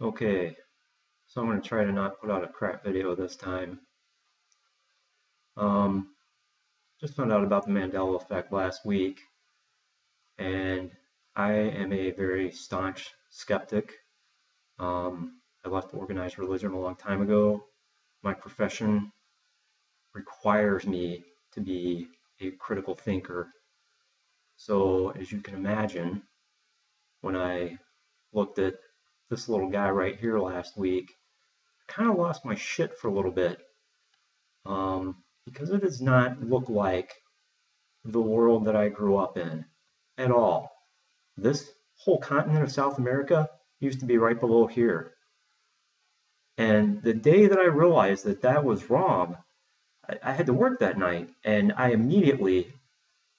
Okay, so I'm going to try to not put out a crap video this time. Um, just found out about the Mandela effect last week, and I am a very staunch skeptic. I left organized religion a long time ago. My profession requires me to be a critical thinker. So, as you can imagine, when I looked at this little guy right here last week, I kind of lost my shit for a little bit. Because it does not look like the world that I grew up in at all. This whole continent of South America used to be right below here. And the day that I realized that that was wrong, I had to work that night. And I immediately,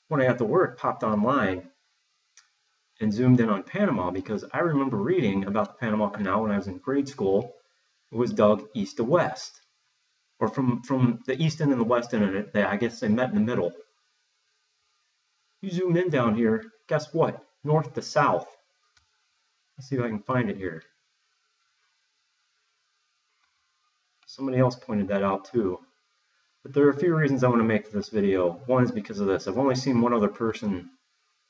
when I got to work, popped online and zoomed in on Panama because I remember reading about the Panama Canal when I was in grade school. It was dug east to west, or from the east end and the west end, and I guess they met in the middle. You zoom in down here, guess what? North to south. Let's see if I can find it here. Somebody else pointed that out too. But there are a few reasons I want to make this video. One is because of this. I've only seen one other person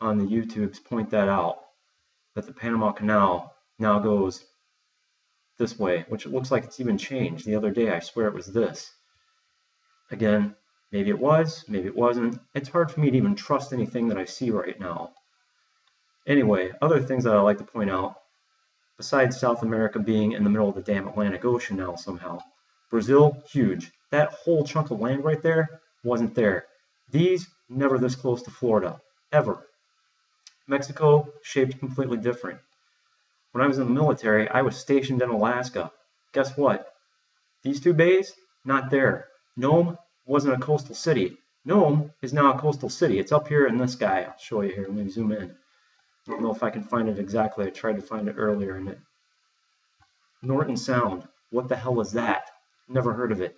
on the YouTubes point that out, that the Panama Canal now goes this way, which it looks like it's even changed. The other day, I swear it was this. Again, maybe it was, maybe it wasn't. It's hard for me to even trust anything that I see right now. Anyway, other things that I like to point out, besides South America being in the middle of the damn Atlantic Ocean now somehow, Brazil, huge. That whole chunk of land right there wasn't there. These, never this close to Florida, ever. Mexico, shaped completely different. When I was in the military, I was stationed in Alaska. Guess what? These two bays, not there. Nome wasn't a coastal city. Nome is now a coastal city. It's up here in this guy. I'll show you here. Let me zoom in. I don't know if I can find it exactly. I tried to find it earlier in it. Norton Sound. What the hell is that? Never heard of it.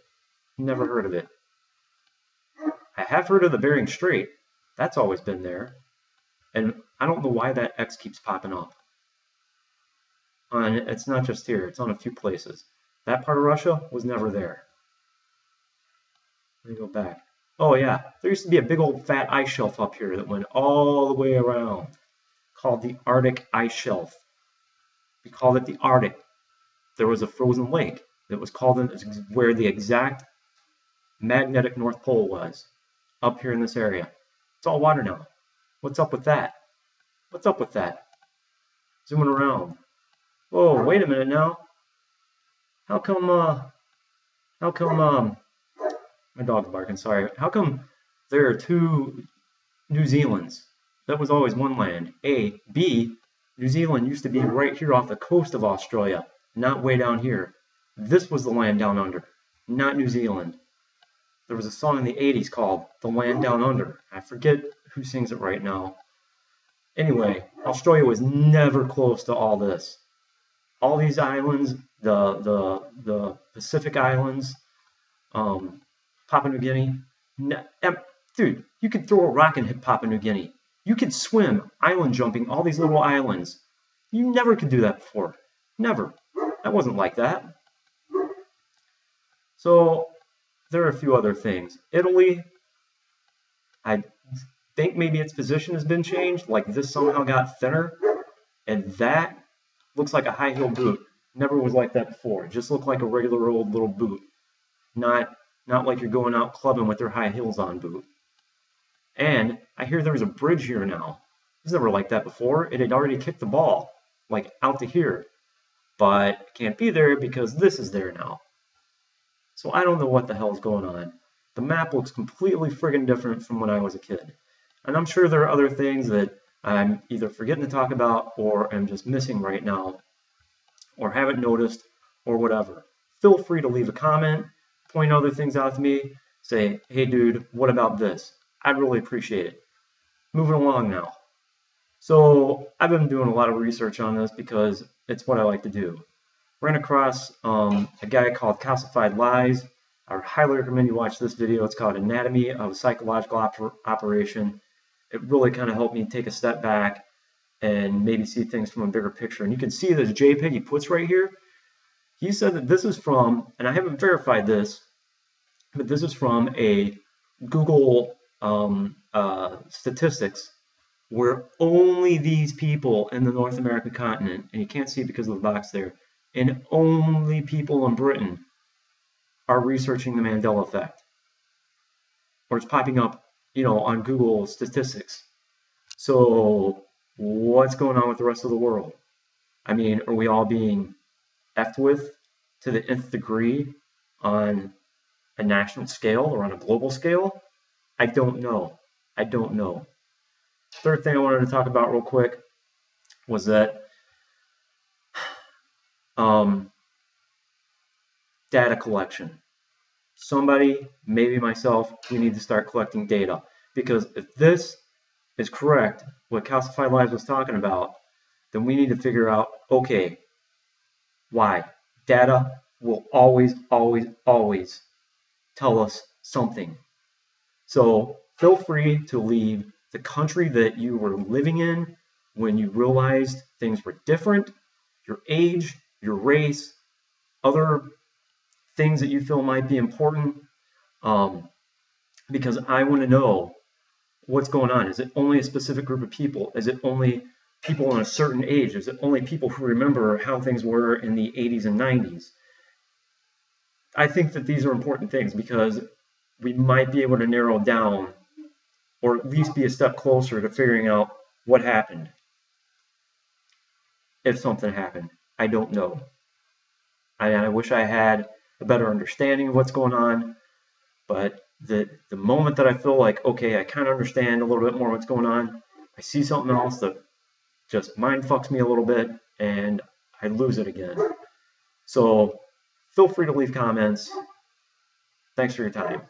Never heard of it. I have heard of the Bering Strait. That's always been there. And I don't know why that X keeps popping up. And it's not just here. It's on a few places. That part of Russia was never there. Let me go back. Oh yeah, there used to be a big old fat ice shelf up here that went all the way around, called the Arctic Ice Shelf. We called it the Arctic. There was a frozen lake that was called where the exact magnetic North Pole was, up here in this area. It's all water now. What's up with that? What's up with that? Zooming around. Whoa, wait a minute now. How come, my dog's barking, sorry. How come there are two New Zealands? That was always one land. A. B. New Zealand used to be right here off the coast of Australia, not way down here. This was the land down under, not New Zealand. There was a song in the 80s called The Land Down Under. I forget who sings it right now. Anyway, Australia was never close to all this. All these islands, the Pacific Islands, Papua New Guinea. Dude, you could throw a rock and hit Papua New Guinea. You could swim, island jumping, all these little islands. You never could do that before. Never. That wasn't like that. So there are a few other things. Italy, I think maybe its position has been changed. Like this somehow got thinner. And that looks like a high heel boot. Never was like that before. It just looked like a regular old little boot. Not like you're going out clubbing with your high heels on boot. And I hear there's a bridge here now. It was never like that before. It had already kicked the ball, like out to here. But it can't be there because this is there now. So I don't know what the hell is going on. The map looks completely friggin' different from when I was a kid. And I'm sure there are other things that I'm either forgetting to talk about or am just missing right now or haven't noticed or whatever. Feel free to leave a comment, point other things out to me, say, hey dude, what about this? I'd really appreciate it. Moving along now. So I've been doing a lot of research on this because it's what I like to do. Ran across a guy called Calcified Lies. I would highly recommend you watch this video. It's called Anatomy of a Psychological Operation. It really kind of helped me take a step back and maybe see things from a bigger picture. And you can see this JPEG he puts right here. He said that this is from, and I haven't verified this, but this is from a Google statistics where only these people in the North American continent, and you can't see it because of the box there, and only people in Britain are researching the Mandela effect. Or it's popping up, on Google statistics. So what's going on with the rest of the world? I mean, are we all being effed with to the nth degree on a national scale or on a global scale? I don't know. I don't know. Third thing I wanted to talk about real quick was that data collection. Somebody, maybe myself, we need to start collecting data. Because if this is correct, what Calcified Lies was talking about, then we need to figure out, okay, why? Data will always, always, always tell us something. So feel free to leave the country that you were living in when you realized things were different, your age, your race, other things that you feel might be important, because I want to know what's going on. Is it only a specific group of people? Is it only people in a certain age? Is it only people who remember how things were in the 80s and 90s? I think that these are important things because we might be able to narrow down or at least be a step closer to figuring out what happened. If something happened, I don't know. I wish I had a better understanding of what's going on, but the moment that I feel like, okay, I kind of understand a little bit more what's going on, I see something else that just mind fucks me a little bit and I lose it again. So feel free to leave comments. Thanks for your time.